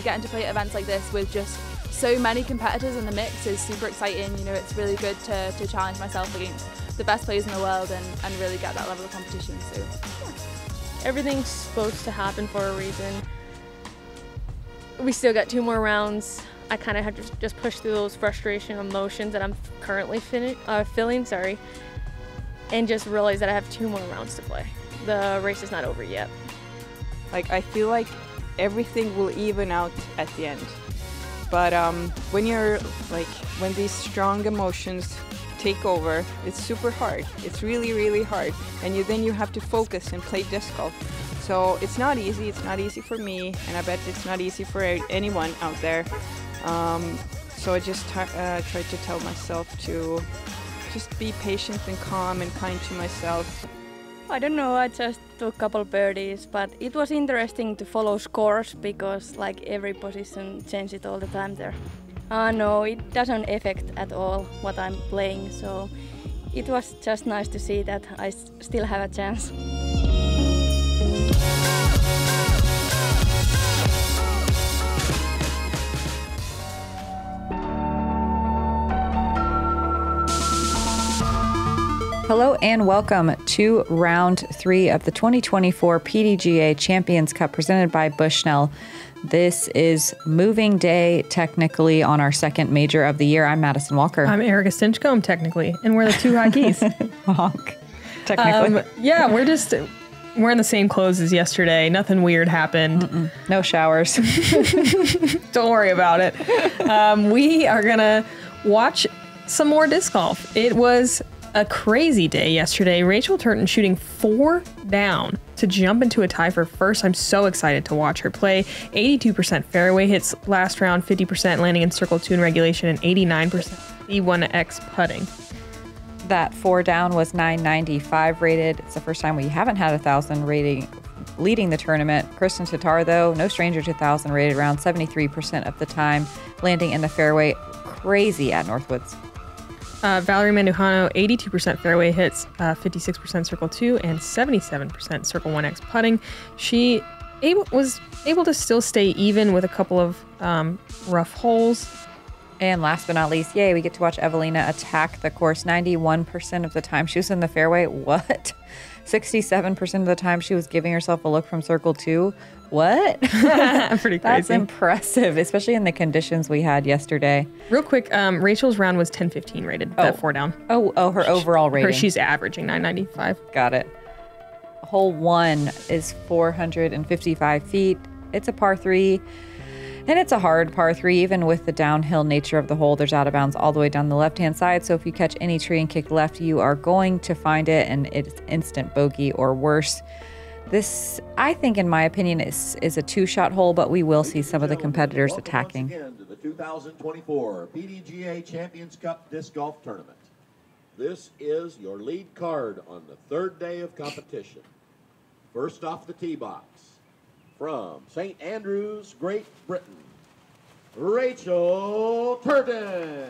getting to play at events like this with just so many competitors in the mix is super exciting. You know, it's really good to challenge myself against the best players in the world and really get that level of competition. So, yeah. Everything's supposed to happen for a reason. We still got 2 more rounds. I kind of have to just push through those frustration emotions that I'm currently feeling, and just realize that I have 2 more rounds to play. The race is not over yet. Like, I feel like everything will even out at the end. But when these strong emotions take over, it's super hard. It's really, really hard. And then you have to focus and play disc golf. So it's not easy. It's not easy for me, and I bet it's not easy for anyone out there. So I just tried to tell myself to just be patient and calm and kind to myself. I don't know, I just took a couple birdies, but it was interesting to follow scores because like every position changes all the time there. No, it doesn't affect at all what I'm playing, so it was just nice to see that I still have a chance. Hello and welcome to round 3 of the 2024 PDGA Champions Cup presented by Bushnell. This is moving day technically on our second major of the year. I'm Madison Walker. I'm Erika Stinchcomb technically, and we're the 2 high keys. Honk. Technically. Yeah, we're in the same clothes as yesterday. Nothing weird happened. No showers. Don't worry about it. We are gonna watch some more disc golf. It was a crazy day yesterday. Rachel Turton shooting 4 down to jump into a tie for first. I'm so excited to watch her play. 82% fairway hits last round, 50% landing in circle 2 in regulation, and 89% E1X putting. That 4 down was 995 rated. It's the first time we haven't had 1,000 rating leading the tournament. Kristin Tattar, though, no stranger to 1,000 rated, around 73% of the time, landing in the fairway. Crazy at Northwoods. Valerie Mandujano, 82% fairway hits, 56% circle 2, and 77% circle 1X putting. She was able to still stay even with a couple of rough holes. And last but not least, yay, we get to watch Eveliina attack the course 91% of the time she was in the fairway. What? 67% of the time she was giving herself a look from circle 2. What? Pretty crazy. That's impressive, especially in the conditions we had yesterday. Real quick, Rachel's round was 10-15 rated, that 4 down. Oh, her overall rating. She's averaging 995. Got it. Hole 1 is 455 feet. It's a par 3. And it's a hard par 3, even with the downhill nature of the hole. There's out of bounds all the way down the left-hand side. So if you catch any tree and kick left, you are going to find it, and it's instant bogey or worse. This, I think, in my opinion, is a 2-shot hole, but we will see some of the competitors attacking. Welcome once again to the 2024 PDGA Champions Cup Disc Golf Tournament. This is your lead card on the 3rd day of competition. First off the tee box, from St. Andrews, Great Britain, Rachel Turton.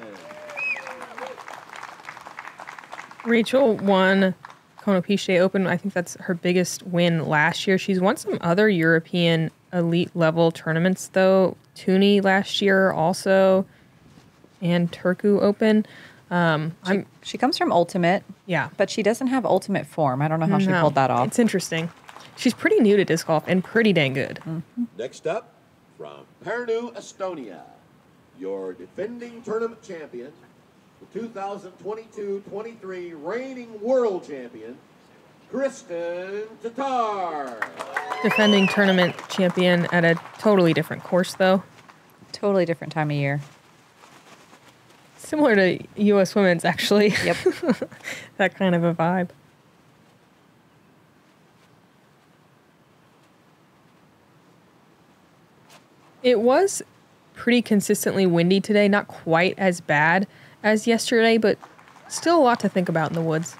Rachel won Konopiche Open. I think that's her biggest win last year. She's won some other European elite level tournaments though. Tuni last year also, and Turku Open. She comes from Ultimate. Yeah. But she doesn't have Ultimate form. I don't know how she pulled that off. It's interesting. She's pretty new to disc golf and pretty dang good. Next up, from Pärnu, Estonia, your defending tournament champion, the 2022-23 reigning world champion, Kristin Tattar. Defending tournament champion at a totally different course, though. Totally different time of year. Similar to U.S. Women's, actually. Yep. That kind of a vibe. It was pretty consistently windy today, not quite as bad as yesterday, but still a lot to think about in the woods.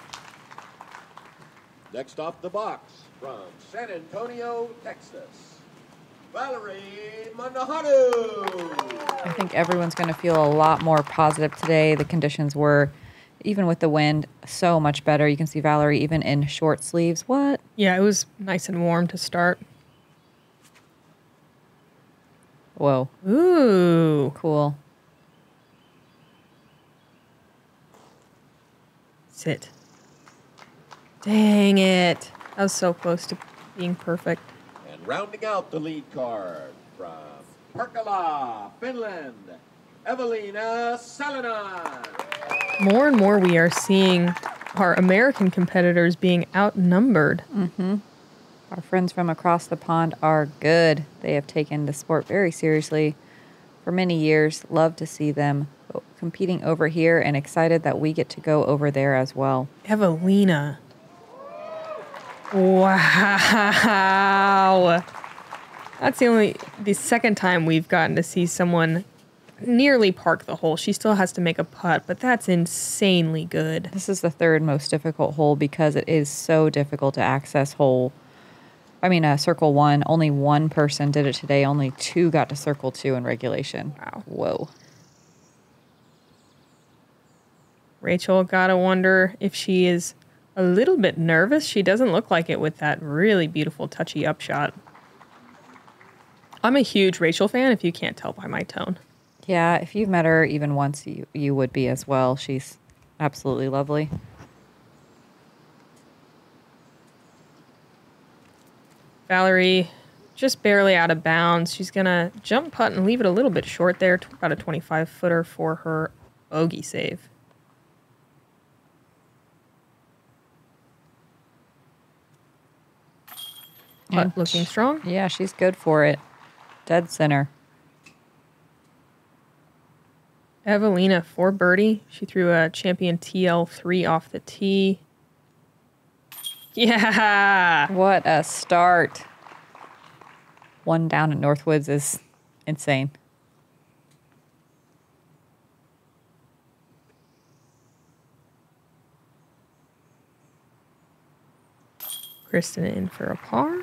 Next off the box, from San Antonio, Texas, Valerie Mandujano. I think everyone's going to feel a lot more positive today. The conditions were, even with the wind, so much better. You can see Valerie even in short sleeves. What? Yeah, it was nice and warm to start. Whoa. Ooh. Cool. Sit. Dang it. That was so close to being perfect. And rounding out the lead card from Parkala, Finland, Eveliina Salonen. More and more we are seeing our American competitors being outnumbered. Mm-hmm. Our friends from across the pond are good. They have taken the sport very seriously for many years. Love to see them competing over here and excited that we get to go over there as well. Eveliina. Wow. That's the second time we've gotten to see someone nearly park the hole. She still has to make a putt, but that's insanely good. This is the third most difficult hole because it is so difficult to access circle 1. Only one person did it today. Only 2 got to circle 2 in regulation. Wow. Whoa. Rachel, gotta wonder if she is a little bit nervous. She doesn't look like it with that really beautiful touchy upshot. I'm a huge Rachel fan, if you can't tell by my tone. Yeah, if you've met her even once, you would be as well. She's absolutely lovely. Valerie, just barely out of bounds. She's going to jump putt and leave it a little bit short there, about a 25-footer for her bogey save. Putt looking strong. Yeah, she's good for it. Dead center. Eveliina for birdie. She threw a champion TL3 off the tee. Yeah! What a start. 1 down at Northwoods is insane. Kristin in for a par.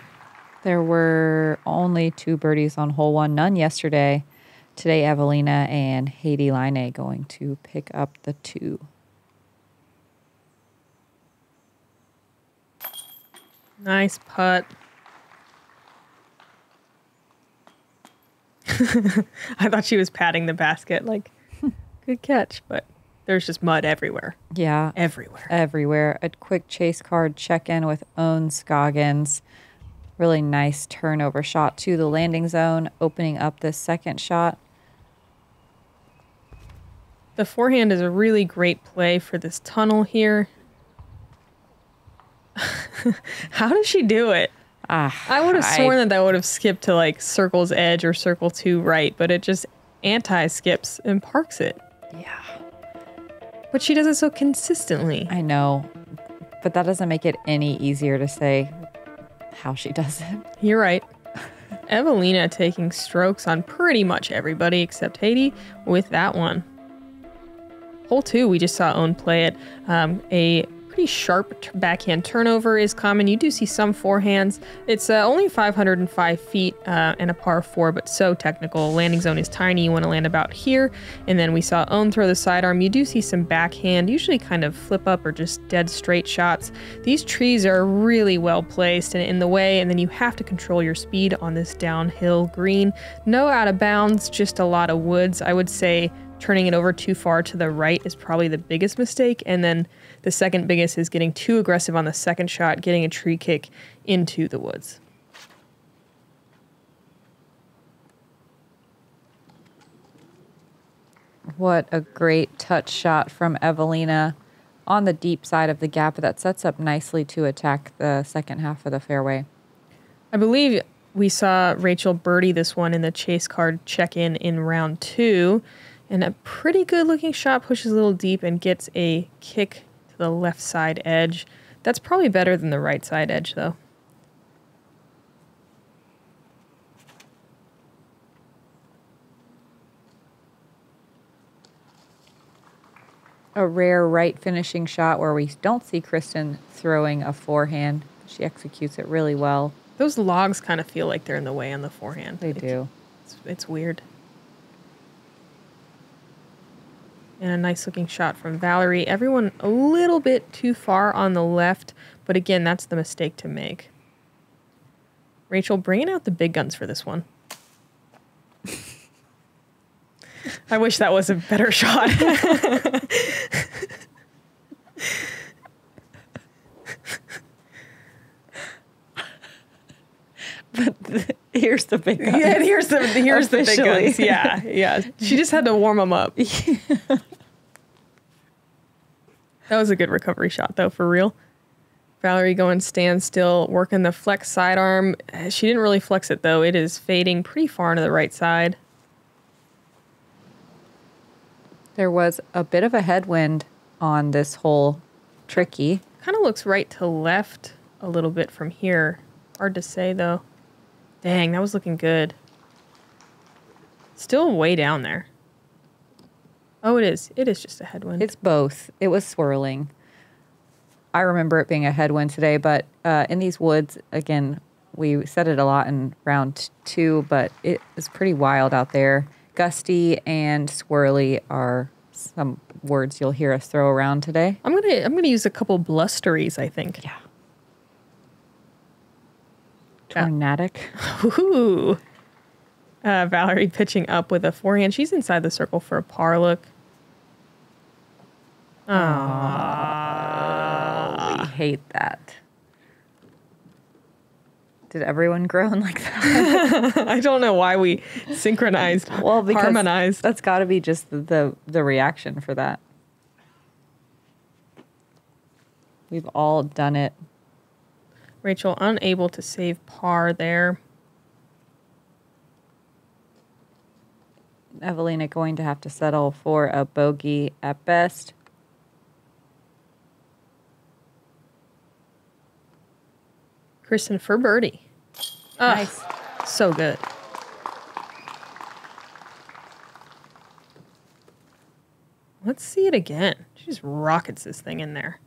There were only 2 birdies on hole 1, none yesterday. Today, Eveliina and Heidi Line going to pick up the 2. Nice putt. I thought she was patting the basket like, good catch, but there's just mud everywhere. Yeah. Everywhere. Everywhere. A quick chase card check-in with Owen Scoggins. Really nice turnover shot to the landing zone, opening up this second shot. The forehand is a really great play for this tunnel here. How does she do it? I would have sworn that would have skipped to like circle's edge or circle 2 right, but it just anti-skips and parks it. Yeah. But she does it so consistently. I know, but that doesn't make it any easier to say how she does it. You're right. Eveliina taking strokes on pretty much everybody except Heidi with that one. Hole 2, we just saw Owen play it. A pretty sharp backhand turnover is common. You do see some forehands. It's only 505 feet and a par 4, but so technical. Landing zone is tiny. You want to land about here. And then we saw Owen throw the sidearm. You do see some backhand, usually kind of flip up or just dead straight shots. These trees are really well placed and in the way, and then you have to control your speed on this downhill green. No out of bounds, just a lot of woods. I would say turning it over too far to the right is probably the biggest mistake. And then the second biggest is getting too aggressive on the second shot, getting a tree kick into the woods. What a great touch shot from Eveliina on the deep side of the gap. That sets up nicely to attack the second half of the fairway. I believe we saw Rachel birdie this one in the chase card check-in in round 2. And a pretty good looking shot, pushes a little deep and gets a kick to the left side edge. That's probably better than the right side edge though. A rare right finishing shot where we don't see Kristin throwing a forehand. She executes it really well. Those logs kind of feel like they're in the way on the forehand. They do. It's weird. And a nice looking shot from Valerie. Everyone a little bit too far on the left, but again, that's the mistake to make. Rachel bringing out the big guns for this one. I wish that was a better shot. Here's the big guns. Yeah, here's the big guns. Yeah. She just had to warm them up. That was a good recovery shot, though, for real. Valerie going standstill, working the flex sidearm. She didn't really flex it, though. It is fading pretty far to the right side. There was a bit of a headwind on this hole. Tricky. Kind of looks right to left a little bit from here. Hard to say, though. Dang, that was looking good. Still way down there. Oh, it is. It is just a headwind. It's both. It was swirling. I remember it being a headwind today, but in these woods, again, we said it a lot in round 2, but it is pretty wild out there. Gusty and swirly are some words you'll hear us throw around today. I'm gonna use a couple blusteries, I think. Yeah. Tornadic. Ooh. Valerie pitching up with a forehand. She's inside the circle for a par look. We hate that. Did everyone groan like that? I don't know why we synchronized, because harmonized. That's got to be just the reaction for that. We've all done it. Rachel unable to save par there. Eveliina going to have to settle for a bogey at best. Kristin for birdie. Nice. So good. Let's see it again. She just rockets this thing in there.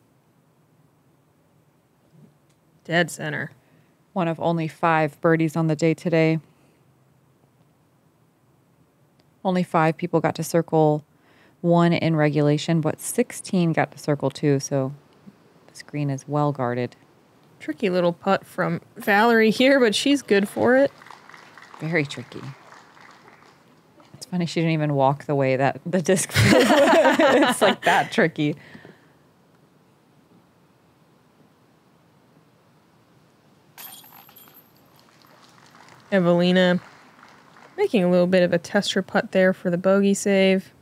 Dead center. One of only 5 birdies on the day today. Only 5 people got to circle 1 in regulation, but 16 got to circle 2, so this green is well guarded. Tricky little putt from Valerie here, but she's good for it. Very tricky. It's funny she didn't even walk the way that the disc flew. It's like that tricky. Eveliina making a little bit of a tester putt there for the bogey save.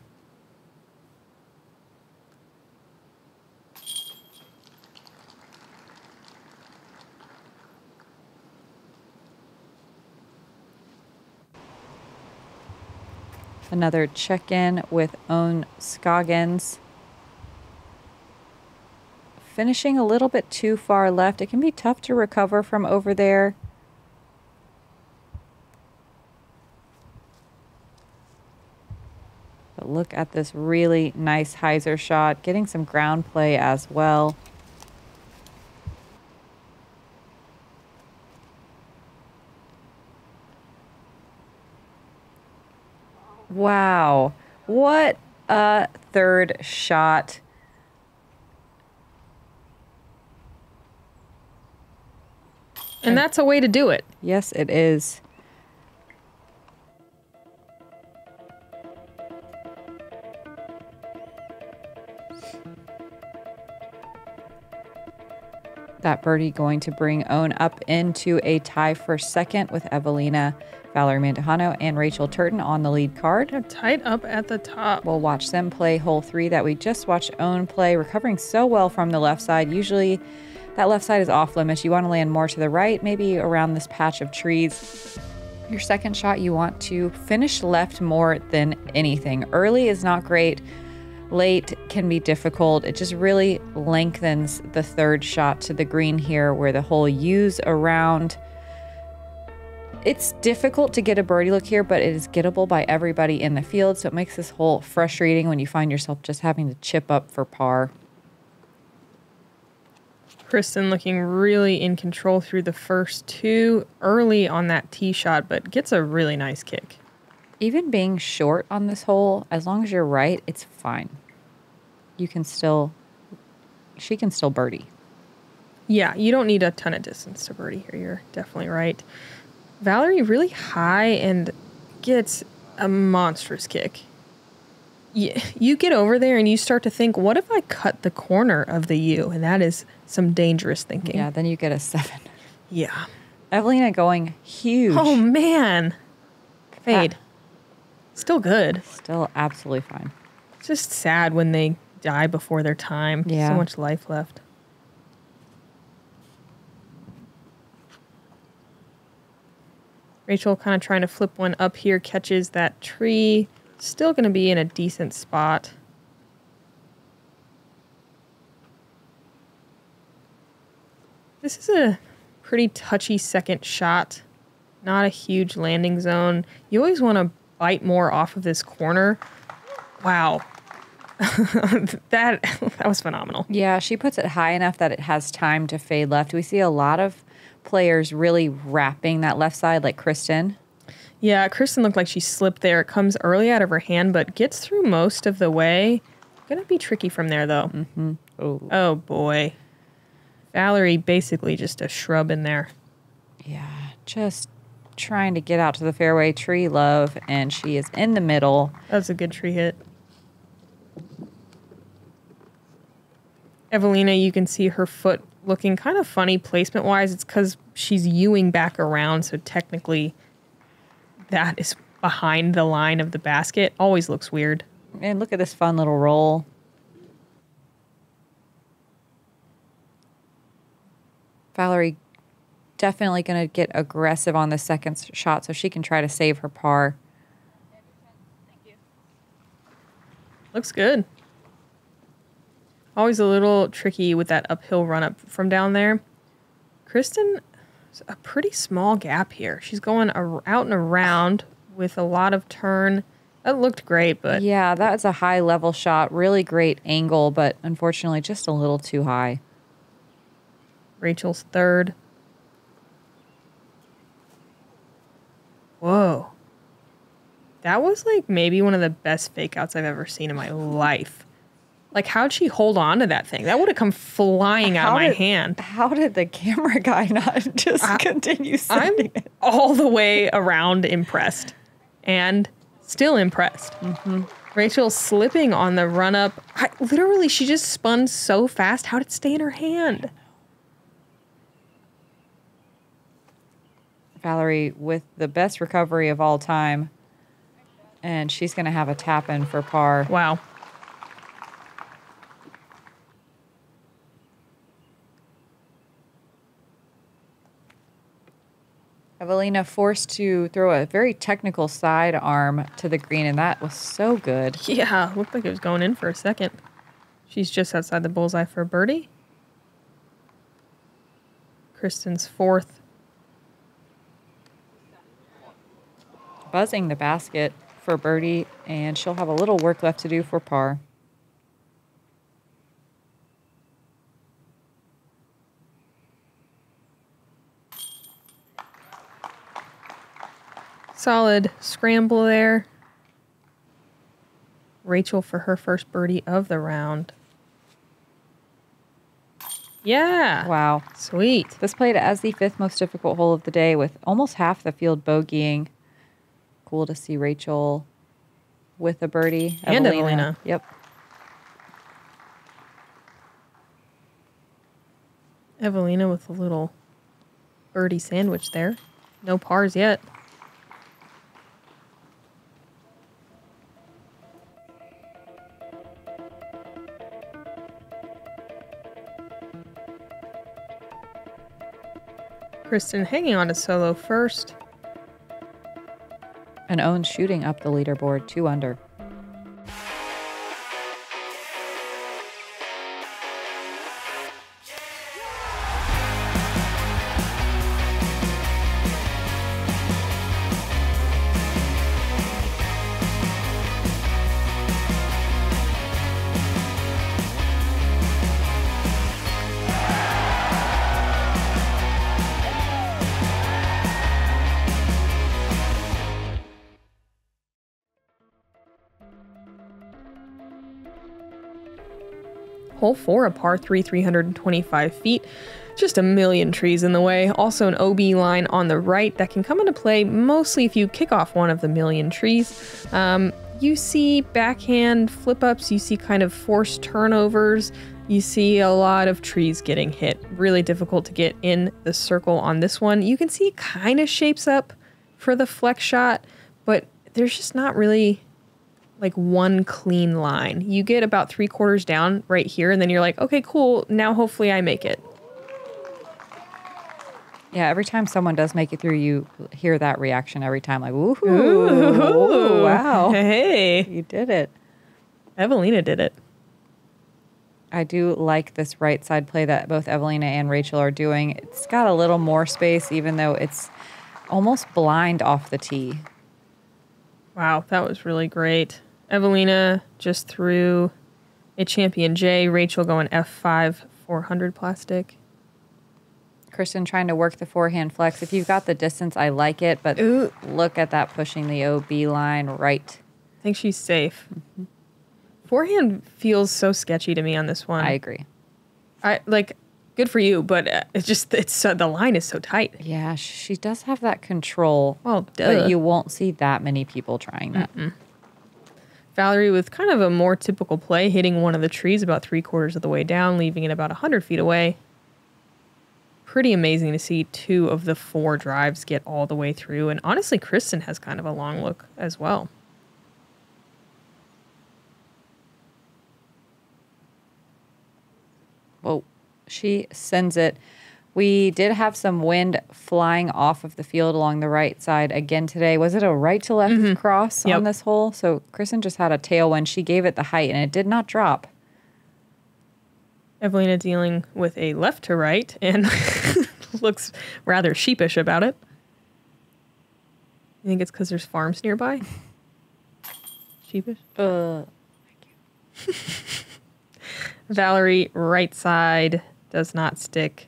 Another check-in with Owen Scoggins. Finishing a little bit too far left. It can be tough to recover from over there. But look at this really nice hyzer shot. Getting some ground play as well. Wow. What a third shot. And that's a way to do it. Yes, it is. That birdie going to bring Owen up into a tie for second with Eveliina, Valerie Mandujano, and Rachel Turton on the lead card. Tight up at the top. We'll watch them play hole 3 that we just watched Owen play, recovering so well from the left side. Usually that left side is off limits. You want to land more to the right, maybe around this patch of trees. Your second shot, you want to finish left more than anything. Early is not great. Late can be difficult. It just really lengthens the third shot to the green here where the hole U's around. It's difficult to get a birdie look here, but it is gettable by everybody in the field, so it makes this hole frustrating when you find yourself just having to chip up for par. Kristin looking really in control through the first 2 early on that tee shot, but gets a really nice kick. Even being short on this hole, as long as you're right, it's fine. She can still birdie. Yeah, you don't need a ton of distance to birdie here. You're definitely right. Valerie really high and gets a monstrous kick. you get over there and you start to think, what if I cut the corner of the U? And that is some dangerous thinking. Yeah, then you get a 7. Yeah. Eveliina going huge. Oh, man. Fade. Still good. Still absolutely fine. It's just sad when they die before their time. Yeah. So much life left. Rachel kind of trying to flip one up here, catches that tree. Still going to be in a decent spot. This is a pretty touchy second shot. Not a huge landing zone. You always want to bite more off of this corner. Wow. that was phenomenal. Yeah, she puts it high enough that it has time to fade left. We see a lot of players really wrapping that left side, like Kristin. Yeah, Kristin looked like she slipped there. It comes early out of her hand, but gets through most of the way. Gonna be tricky from there, though. Mm-hmm. Oh, boy. Valerie basically just a shrub in there. Yeah, just trying to get out to the fairway. Tree love, and she is in the middle. That's a good tree hit. Eveliina, you can see her foot looking kind of funny placement-wise. It's because she's U-ing back around, so technically that is behind the line of the basket. Always looks weird. And look at this fun little roll. Valerie definitely going to get aggressive on the second shot so she can try to save her par. Looks good. Always a little tricky with that uphill run up from down there. Kristin, a pretty small gap here. She's going out and around with a lot of turn. That looked great, but... Yeah, that's a high level shot. Really great angle, but unfortunately just a little too high. Rachel's third. Whoa. That was like maybe one of the best fake outs I've ever seen in my life. Like, how'd she hold on to that thing? That would have come flying out of my hand. How did the camera guy not just continue sending it? I'm all the way around impressed. And still impressed. Mm-hmm. Rachel slipping on the run up. Literally, she just spun so fast. How did it stay in her hand? Valerie with the best recovery of all time. And she's going to have a tap in for par. Wow. Eveliina forced to throw a very technical side arm to the green, and that was so good. Yeah, looked like it was going in for a second. She's just outside the bullseye for a birdie. Kristin's fourth. Buzzing the basket for birdie, and she'll have a little work left to do for par. Solid scramble there. Rachel for her first birdie of the round. Yeah. Wow. Sweet. This played as the 5th most difficult hole of the day with almost half the field bogeying. Cool to see Rachel with a birdie. And Eveliina. Yep. Eveliina with a little birdie sandwich there. No pars yet. Kristin hanging on to solo first. And Owen shooting up the leaderboard, 2 under. Hole 4, a par 3, 325 feet. Just a million trees in the way. Also an OB line on the right that can come into play mostly if you kick off one of the million trees. you see backhand flip-ups, you see kind of forced turnovers, you see a lot of trees getting hit. Really difficult to get in the circle on this one. You can see it kind of shapes up for the flex shot, but there's just not really like one clean line. You get about 3/4 down right here, and then you're like, okay, cool, now hopefully I make it. Yeah, every time someone does make it through, you hear that reaction every time, like, woohoo, ooh, wow. Hey. You did it. Eveliina did it. I do like this right side play that both Eveliina and Rachel are doing. It's got a little more space, even though it's almost blind off the tee. Wow, that was really great. Eveliina just threw a champion J. Rachel going F5 400 plastic. Kristin trying to work the forehand flex. If you've got the distance, I like it, but look at that pushing the OB line right. I think she's safe. Mm-hmm. Forehand feels so sketchy to me on this one. I agree. Good for you, but it's the line is so tight. Yeah, she does have that control. Well, but you won't see that many people trying that. Valerie with kind of a more typical play, hitting one of the trees about 3/4 of the way down, leaving it about 100 feet away. Pretty amazing to see 2 of the 4 drives get all the way through. And honestly, Kristin has kind of a long look as well. Whoa, she sends it. We did have some wind flying off of the field along the right side again today. Was it a right to left cross on this hole? So Kristin just had a tailwind. She gave it the height, and it did not drop. Eveliina dealing with a left to right and looks rather sheepish about it. You think it's because there's farms nearby? Sheepish? Thank you. Valerie, right side, does not stick.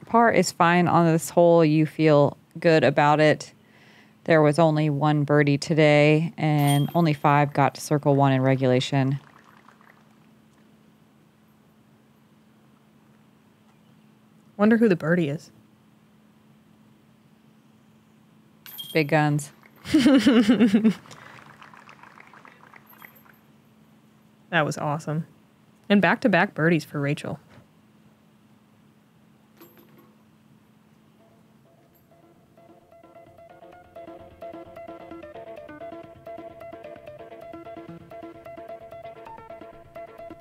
Par is fine on this hole. You feel good about it. There was only 1 birdie today, and only 5 got to circle 1 in regulation. Wonder who the birdie is. Big guns. That was awesome. And back-to-back birdies for Rachel.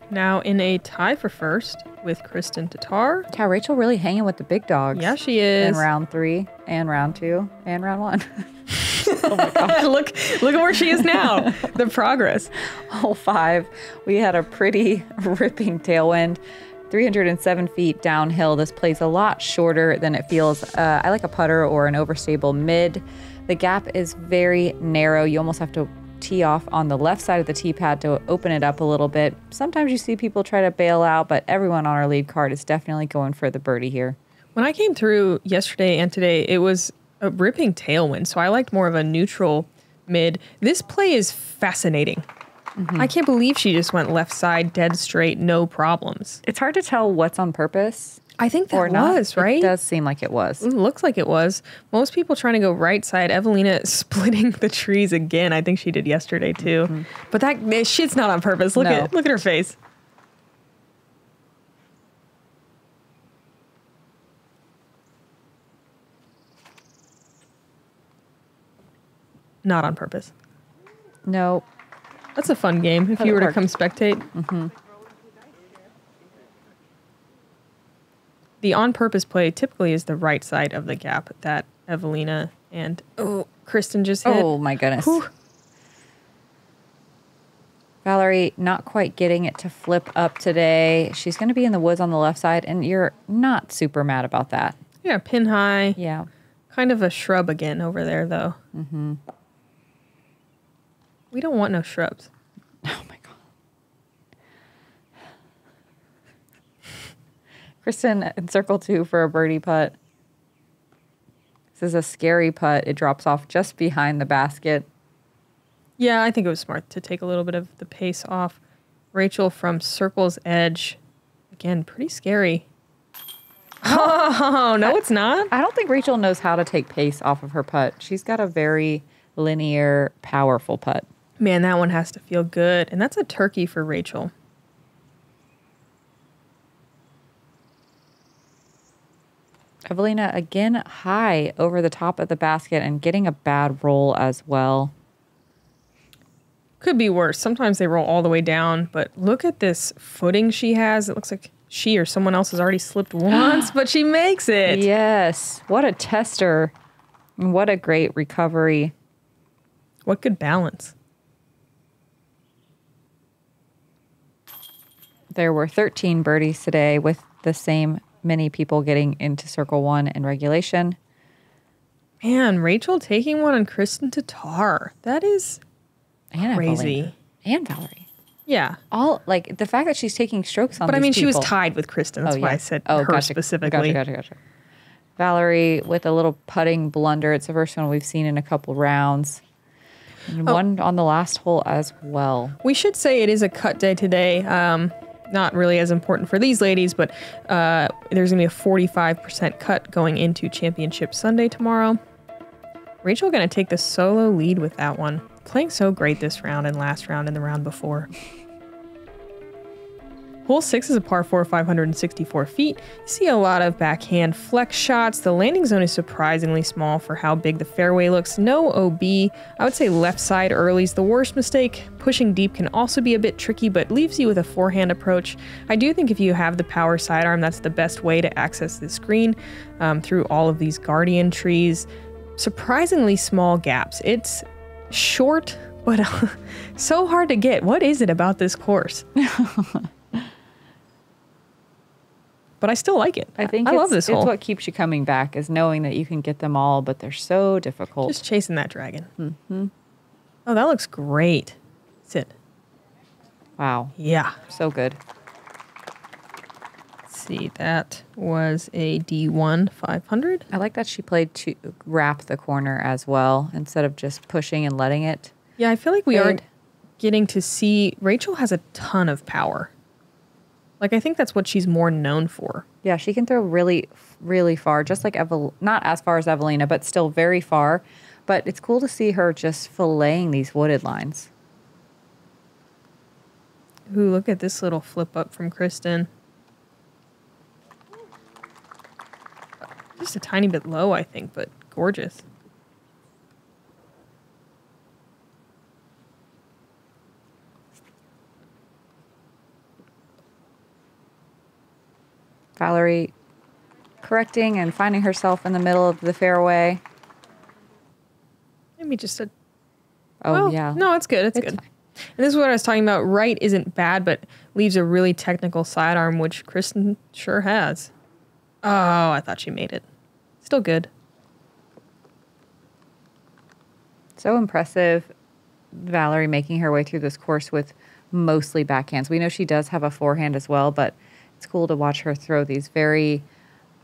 Now in a tie for first with Kristin Tattar. Yeah, Rachel really hanging with the big dogs. Yeah, she is. In round 3 and round 2 and round 1. Oh my gosh. Look at where she is now. The progress. Hole 5, we had a pretty ripping tailwind. 307 feet downhill. This plays a lot shorter than it feels. I like a putter or an overstable mid. The gap is very narrow. You almost have to tee off on the left side of the tee pad to open it up a little bit. Sometimes you see people try to bail out, but everyone on our lead card is definitely going for the birdie here. When I came through yesterday and today, it was a ripping tailwind, so I liked more of a neutral mid. This play is fascinating. I can't believe she just went left side, dead straight, no problems. It's hard to tell what's on purpose. I think that was, right? It does seem like it was. It looks like it was. Most people trying to go right side. Eveliina splitting the trees again. I think she did yesterday too. But that shit's not on purpose. Look at her face. Not on purpose. No. That's a fun game if you were to come spectate. The on-purpose play typically is the right side of the gap that Eveliina and Kristin just hit. Oh my goodness. Whew. Valerie not quite getting it to flip up today. She's going to be in the woods on the left side, and you're not super mad about that. Yeah, pin high. Yeah. Kind of a shrub again over there, though. We don't want no shrubs. Oh my God. Kristin in circle 2 for a birdie putt. This is a scary putt. It drops off just behind the basket. Yeah, I think it was smart to take a little bit of the pace off. Rachel from circle's edge. Again, pretty scary. Oh, no, it's not. I don't think Rachel knows how to take pace off of her putt. She's got a very linear, powerful putt. Man, that one has to feel good. And that's a turkey for Rachel. Eveliina again high over the top of the basket and getting a bad roll as well. Could be worse. Sometimes they roll all the way down, but look at this footing she has. It looks like she or someone else has already slipped once, but she makes it. Yes. What a tester. And what a great recovery. What good balance. There were 13 birdies today with the same many people getting into circle one in regulation. Man, Rachel taking one on Kristin Tattar. That is And crazy. Eveliina. And Valerie. Yeah. All like the fact that she's taking strokes on But I these mean, she was people. tied with Kristin. That's why I said her gotcha, specifically. Gotcha. Valerie with a little putting blunder. It's the first one we've seen in a couple rounds. And one on the last hole as well. We should say it is a cut day today. Not really as important for these ladies, but there's going to be a 45% cut going into Championship Sunday tomorrow. Rachel going to take the solo lead with that one. Playing so great this round and last round and the round before. Hole 6 is a par 4, 564 feet. You see a lot of backhand flex shots. The landing zone is surprisingly small for how big the fairway looks. No OB. I would say left side early is the worst mistake. Pushing deep can also be a bit tricky, but leaves you with a forehand approach. I do think if you have the power sidearm, that's the best way to access this green through all of these guardian trees. Surprisingly small gaps. It's short, but so hard to get. What is it about this course? But I still like it. I think I love this hole. It's what keeps you coming back is knowing that you can get them all, but they're so difficult. Just chasing that dragon. Mm-hmm. Oh, that looks great. Sit. Wow. Yeah. So good. Let's see, that was a D1 500. I like that she played to wrap the corner as well instead of just pushing and letting it. Yeah, I feel like we fade. aren't getting to see. Rachel has a ton of power. Like, I think that's what she's more known for. Yeah, she can throw really, really far, just like not as far as Eveliina, but still very far. But it's cool to see her just filleting these wooded lines. Ooh, look at this little flip up from Kristin. Just a tiny bit low, I think, but gorgeous. Valerie correcting and finding herself in the middle of the fairway. Maybe just a... Oh, well, yeah. No, it's good. It's good. Fine. And this is what I was talking about. Right isn't bad, but leaves a really technical sidearm, which Kristin sure has. Oh, I thought she made it. Still good. So impressive, Valerie making her way through this course with mostly backhands. We know she does have a forehand as well, but it's cool to watch her throw these very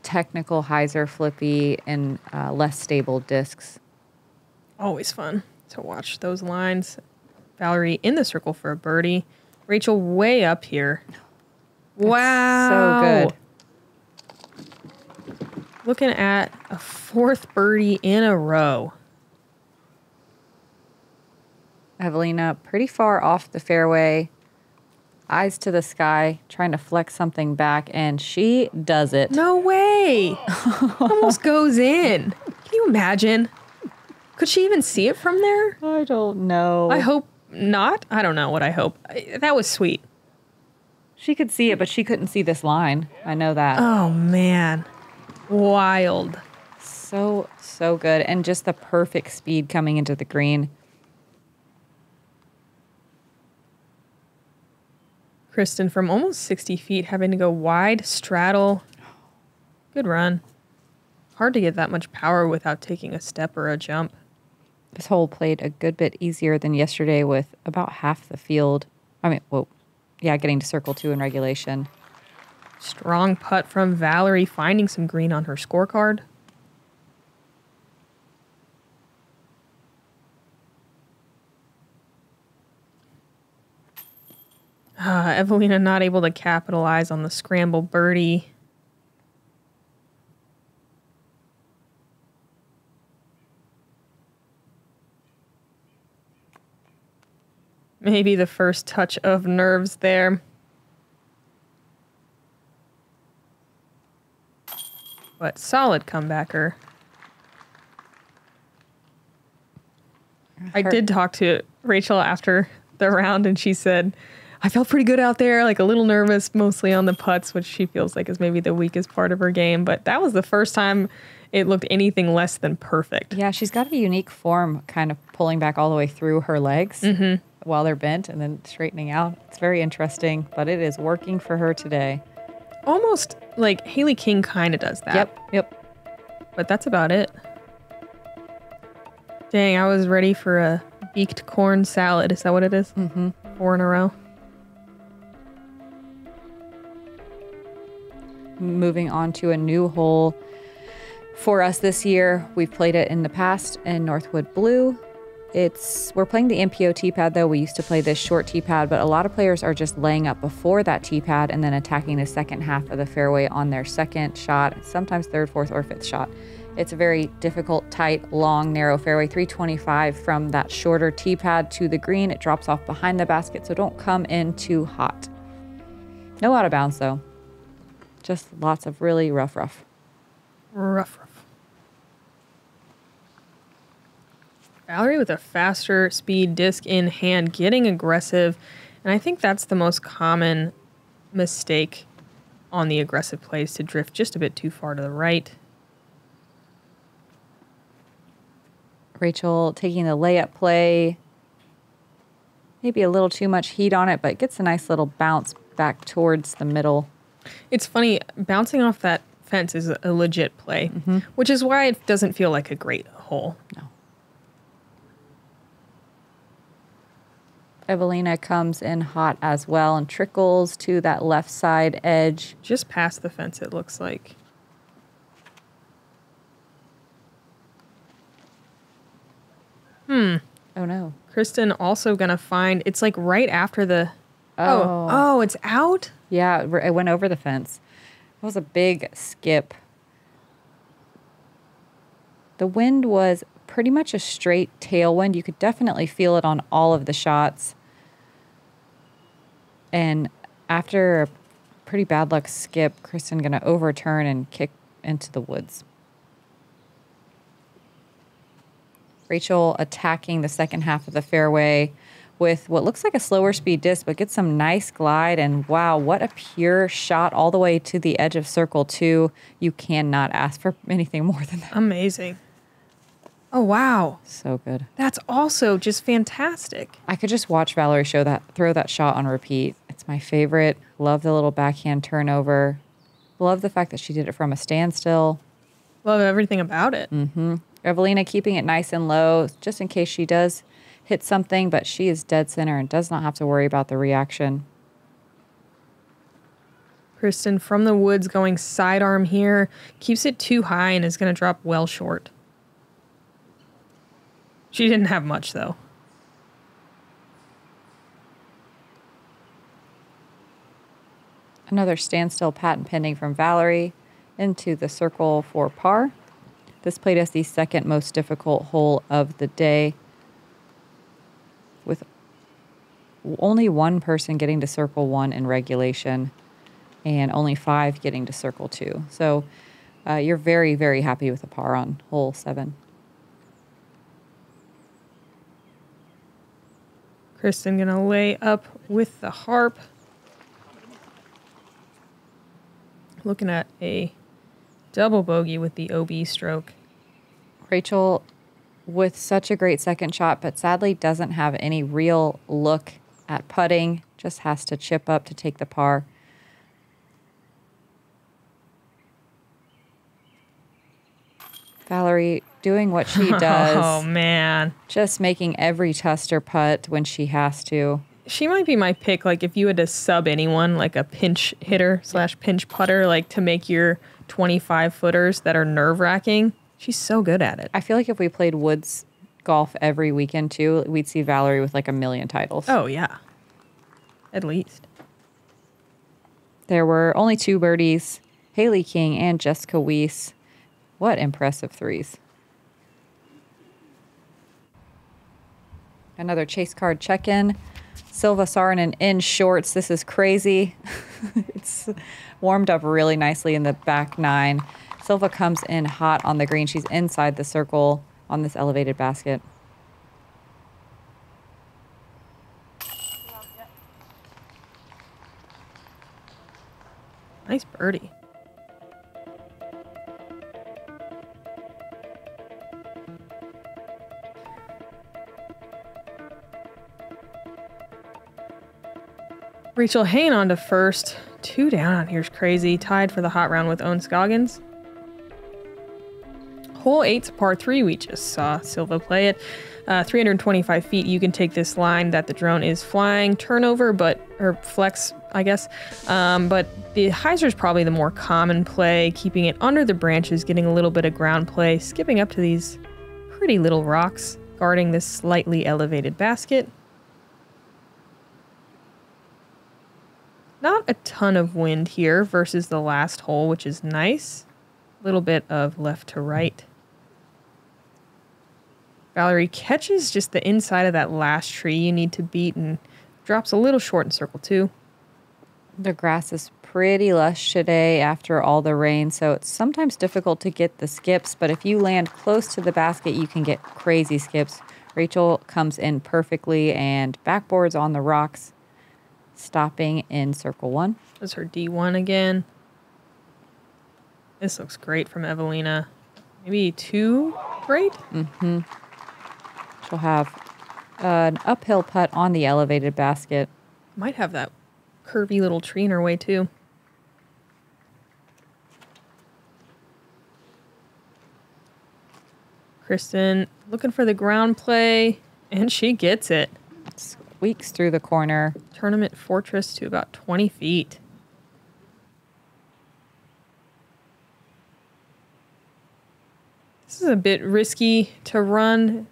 technical, hyzer, flippy, and less stable discs. Always fun to watch those lines. Valerie in the circle for a birdie. Rachel way up here. Wow. So good. Looking at a fourth birdie in a row. Eveliina pretty far off the fairway. Eyes to the sky, trying to flex something back, and she does it. No way. Almost goes in. Can you imagine? Could she even see it from there? I don't know. I hope not. I don't know what I hope. That was sweet. She could see it, but she couldn't see this line. I know that. Oh, man. Wild. So good. And just the perfect speed coming into the green. Kristin from almost 60 feet having to go wide, straddle. Good run. Hard to get that much power without taking a step or a jump. This hole played a good bit easier than yesterday with about half the field. Getting to circle 2 in regulation. Strong putt from Valerie, finding some green on her scorecard. Eveliina not able to capitalize on the scramble birdie. maybe the first touch of nerves there. But solid comebacker. I did talk to Rachel after the round, and she said, I felt pretty good out there, like a little nervous, mostly on the putts, which she feels like is maybe the weakest part of her game. But that was the first time it looked anything less than perfect. Yeah, she's got a unique form, kind of pulling back all the way through her legs while they're bent and then straightening out. It's very interesting, but it is working for her today. Almost like Hailey King kind of does that. Yep. But that's about it. Dang, I was ready for a beaked corn salad. Is that what it is? 4 in a row. Moving on to a new hole for us this year. We've played it in the past in Northwood Blue. We're playing the MPO tee pad though. We used to play this short tee pad, but a lot of players are just laying up before that tee pad and then attacking the second half of the fairway on their second shot, sometimes third, fourth, or fifth shot. It's a very difficult, tight, long, narrow fairway, 325 from that shorter tee pad to the green. It drops off behind the basket, so don't come in too hot. No out of bounds though. Just lots of really rough. Rough. Valerie with a faster speed disc in hand, getting aggressive. And I think that's the most common mistake on the aggressive plays, to drift just a bit too far to the right. Rachel taking the layup play. Maybe a little too much heat on it, but gets a nice little bounce back towards the middle. It's funny, bouncing off that fence is a legit play, which is why it doesn't feel like a great hole. No. Eveliina comes in hot as well and trickles to that left side edge. Just past the fence, it looks like. Oh no. Kristin also gonna find, it's like right after the, oh, it's out? Yeah, it went over the fence. It was a big skip. The wind was pretty much a straight tailwind. You could definitely feel it on all of the shots. And after a pretty bad luck skip, Kristin going to overturn and kick into the woods. Rachel attacking the second half of the fairway with what looks like a slower speed disc, but gets some nice glide. And wow, what a pure shot all the way to the edge of circle 2. You cannot ask for anything more than that. Amazing. Oh, wow. So good. That's also just fantastic. I could just watch Valerie throw that shot on repeat. It's my favorite. Love the little backhand turnover. Love the fact that she did it from a standstill. Love everything about it. Eveliina keeping it nice and low just in case she does hit something, but she is dead center and does not have to worry about the reaction. Kristin from the woods going sidearm here. Keeps it too high and is going to drop well short. She didn't have much, though. Another standstill patent pending from Valerie into the circle for par. This played as the second most difficult hole of the day, with only one person getting to circle 1 in regulation and only 5 getting to circle 2. So you're very, very happy with the par on hole 7. Kristin going to lay up with the harp. Looking at a double bogey with the OB stroke. Rachel with such a great second shot, but sadly doesn't have any real look at putting. Just has to chip up to take the par. Valerie doing what she does. Oh, man. Just making every tuster putt when she has to. She might be my pick, like if you had to sub anyone, like a pinch hitter / pinch putter, like to make your 25-footers that are nerve-wracking. She's so good at it. I feel like if we played woods golf every weekend too, we'd see Valerie with like a million titles. Oh, yeah. At least. There were only 2 birdies, Hailey King and Jessica Weiss. What impressive threes. Another chase card check-in Silva Saarinen in shorts. This is crazy. It's warmed up really nicely in the back 9. Silva comes in hot on the green. She's inside the circle on this elevated basket. Nice birdie. Rachel hanging on to first. 2 down. Here's crazy. Tied for the hot round with Owen Scoggins. Hole 8's par 3. We just saw Silva play it. 325 feet. You can take this line that the drone is flying. Turnover, or flex, I guess. But the hyzer's probably the more common play. Keeping it under the branches, getting a little bit of ground play. Skipping up to these pretty little rocks. Guarding this slightly elevated basket. Not a ton of wind here versus the last hole, which is nice. A little bit of left to right. Valerie catches just the inside of that last tree you need to beat and drops a little short in circle 2. The grass is pretty lush today after all the rain, so it's sometimes difficult to get the skips, but if you land close to the basket, you can get crazy skips. Rachel comes in perfectly and backboards on the rocks, stopping in circle 1. That's her D1 again. This looks great from Eveliina. Maybe 2 great? Mm-hmm. She'll have an uphill putt on the elevated basket. Might have that curvy little tree in her way, too. Kristin looking for the ground play, and she gets it. Squeaks through the corner. Tournament fortress to about 20 feet. This is a bit risky to run.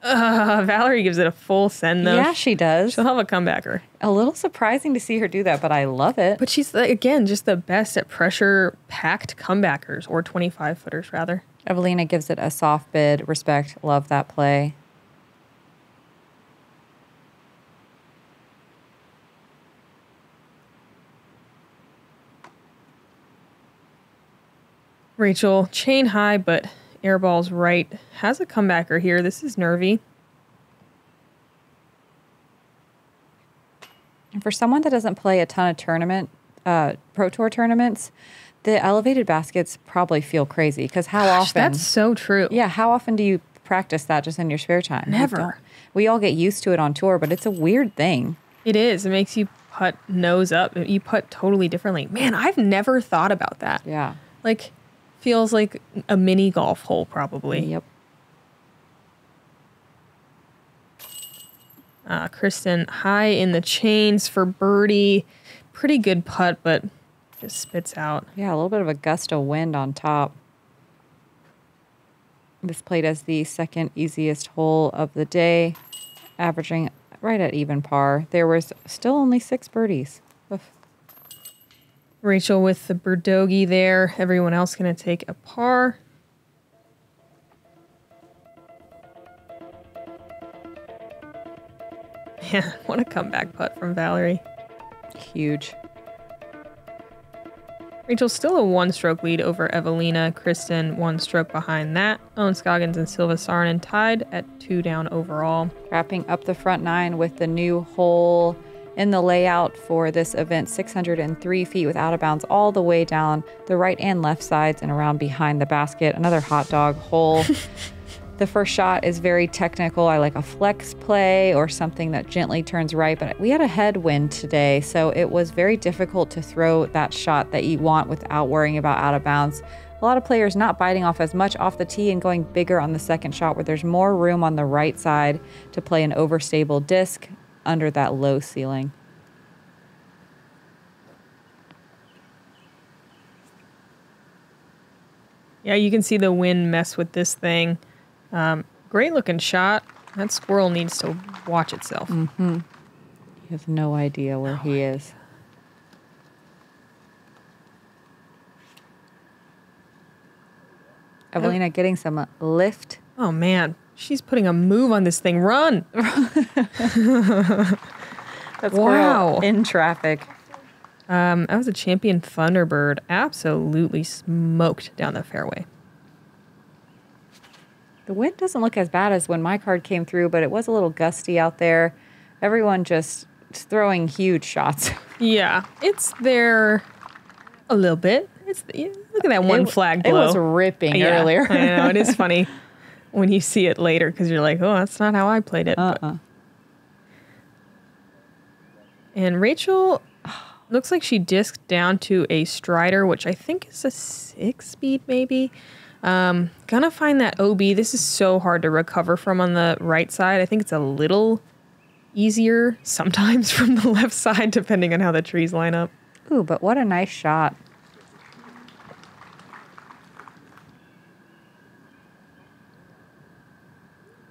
Valerie gives it a full send, though. Yeah, she does. She'll have a comebacker. A little surprising to see her do that, but I love it. But she's, again, just the best at pressure-packed comebackers, or 25-footers, rather. Eveliina gives it a soft bid. Respect. Love that play. Rachel, chain high, but airball's right. Has a comebacker here. This is nervy. And for someone that doesn't play a ton of Pro Tour tournaments, the elevated baskets probably feel crazy because how often? That's so true. Yeah, how often do you practice that just in your spare time? Never. We all get used to it on tour, but it's a weird thing. It is. It makes you putt nose up. You putt totally differently. Man, I've never thought about that. Yeah. Like, feels like a mini golf hole, probably. Yep. Kristin high in the chains for birdie. Pretty good putt, but just spits out. Yeah, a little bit of a gust of wind on top. This played as the second easiest hole of the day, averaging right at even par. There was still only 6 birdies. Oof. Rachel with the birdogey there. Everyone else going to take a par. Man, what a comeback putt from Valerie. Huge. Rachel's still a 1-stroke lead over Eveliina. Kristin 1 stroke behind that. Owen Scoggins and Silva Saarinen tied at 2 down overall. Wrapping up the front 9 with the new hole in the layout for this event, 603 feet with out of bounds all the way down the right and left sides and around behind the basket. Another hot dog hole. The first shot is very technical. I like a flex play or something that gently turns right, but we had a headwind today, so it was very difficult to throw that shot that you want without worrying about out of bounds. A lot of players not biting off as much off the tee and going bigger on the second shot where there's more room on the right side to play an overstable disc under that low ceiling. Yeah, you can see the wind mess with this thing. Great looking shot. That squirrel needs to watch itself. Mm-hmm. He has no idea where he is. Eveliina getting some lift. Oh, man. She's putting a move on this thing. Run! That's Wow. in traffic. That was a champion Thunderbird. Absolutely smoked down the fairway. The wind doesn't look as bad as when my card came through, but it was a little gusty out there. Everyone just throwing huge shots. Yeah, it's there a little bit. Look at that one flag It blow. was ripping earlier. I know, it is funny when you see it later because you're like, oh, that's not how I played it. But. And Rachel looks like she disked down to a Strider, which I think is a 6-speed maybe. Gonna find that OB. This is so hard to recover from on the right side. I think it's a little easier sometimes from the left side, depending on how the trees line up. Ooh, but what a nice shot.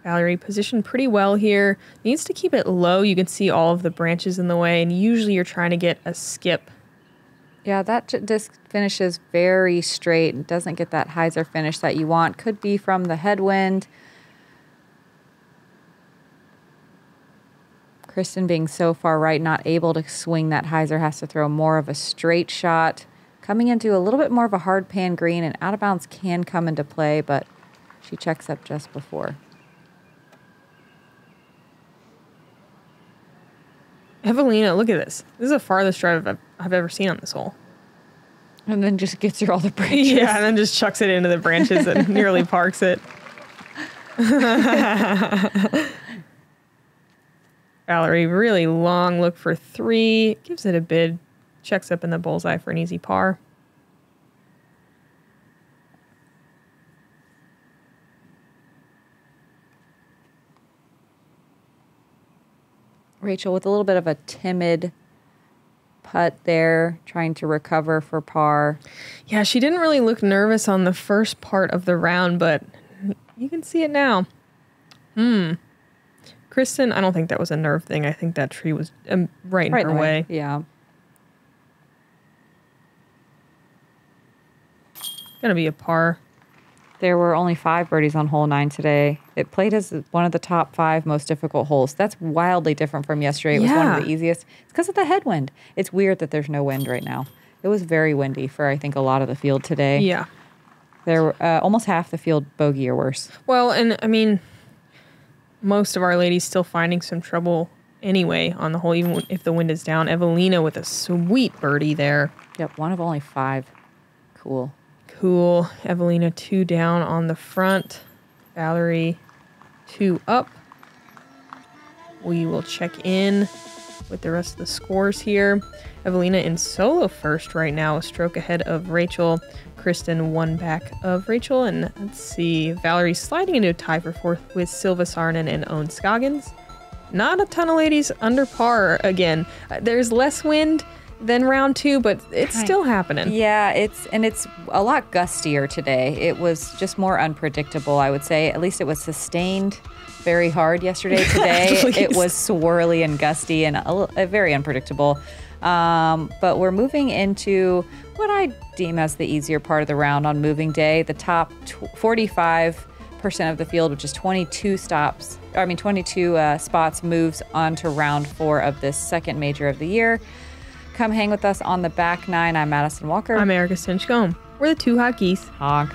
Valerie positioned pretty well here. Needs to keep it low. You can see all of the branches in the way, and usually you're trying to get a skip. Yeah, that disc finishes very straight and doesn't get that hyzer finish that you want. Could be from the headwind. Kristin being so far right, not able to swing that hyzer, has to throw more of a straight shot. Coming into a little bit more of a hard pan green, and out of bounds can come into play, but she checks up just before. Eveliina, look at this. This is the farthest drive I've ever seen on this hole. And then just gets through all the branches. Yeah, and then just chucks it into the branches and nearly parks it. Valerie, really long look for 3. Gives it a bid. Checks up in the bullseye for an easy par. Rachel with a little bit of a timid putt there, trying to recover for par. Yeah, she didn't really look nervous on the first part of the round, but you can see it now. Kristin, I don't think that was a nerve thing. I think that tree was right in her way. Yeah. Gonna be a par. There were only 5 birdies on hole 9 today. It played as one of the top 5 most difficult holes. That's wildly different from yesterday. It was one of the easiest. It's because of the headwind. It's weird that there's no wind right now. It was very windy for, I think, a lot of the field today. Yeah. There were almost half the field bogey or worse. Well, and I mean, most of our ladies still finding some trouble anyway on the hole, even if the wind is down. Eveliina with a sweet birdie there. Yep, one of only 5. Cool. Cool. Eveliina 2 down on the front. Valerie 2 up. We will check in with the rest of the scores here. Eveliina in solo first right now, a stroke ahead of Rachel. Kristin 1 back of Rachel. And let's see, Valerie sliding into a tie for 4th with Silva Saarinen and Owen Scoggins. Not a ton of ladies under par again. There's less wind than round 2, but it's still happening. Yeah, it's a lot gustier today. It was just more unpredictable, I would say. At least it was sustained very hard yesterday. Today it was swirly and gusty and very unpredictable. But we're moving into what I deem as the easier part of the round on moving day. The top 45% of the field, which is 22 spots, moves on to round 4 of this second major of the year. Come hang with us on the back 9. I'm Madison Walker. I'm Erika Stinchcomb. We're the 2 hot geese. Honk.